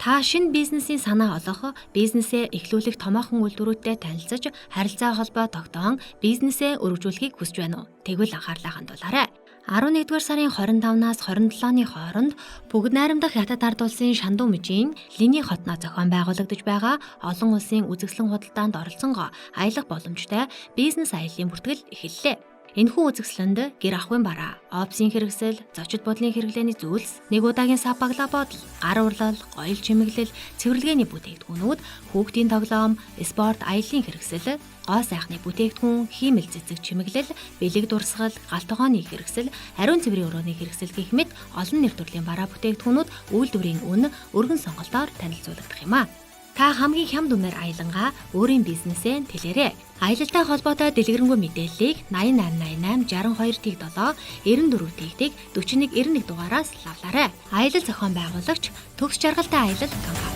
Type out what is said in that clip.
Та шинэ бизнесийн санаа олох, бизнесээ эхлүүлэх томоохон үйлдвэрүүдтэй танилцаж, харилцаа холбоо тогтоон бизнесээ өргөжүүлэхийг хүсэж байна уу? Тэгвэл анхаарлаа хандуулаарай. 11-р сарын 25-наас 27-ны хооронд Бүгд найрамдах Хятад ард улсын Шандуу мужийн Линий хотноо зохион байгуулагдаж байгаа олон улсын үзэсгэлэн худалдаанд оролцсон аялах боломжтой бизнес аяллаа бүртгэл эхэллээ. Энэхүү үзэсгэлэнд гэр ахуйн бараа, офисын хэрэгсэл, зочид буудлын хэрэглээний зүйлс, нэг удаагийн сав баглаа бодол, гар урлал, гоёл чимэглэл, цэвэрлэгээний бүтээгдэхүүнүүд, хүүхдийн тоглоом, спорт, аяллаа хэрэгсэл, гоо сайхны бүтээгдэхүүн, хиймэл цэцэг чимэглэл, бэлэг дурсгал, галт тогооны хэрэгсэл, ариун цэврийн өрөөний хэрэгсэл гэх мэт олон нэр төрлийн бараа бүтээгдэхүүнүүд үйлдвэрийн үн, өргөн сонголтоор танилцуулагдах юм а. Та хамгийн хямд үнээр аялангаа өөрийн бизнесээ тэлээрэй. Аялалтай холбоотой дэлгэрэнгүй мэдээллийг 8888 62 7 94 41 91 дугаараас лавлаарай. Аялал зохион байгуулагч Төгс жаргалтай аялал компани.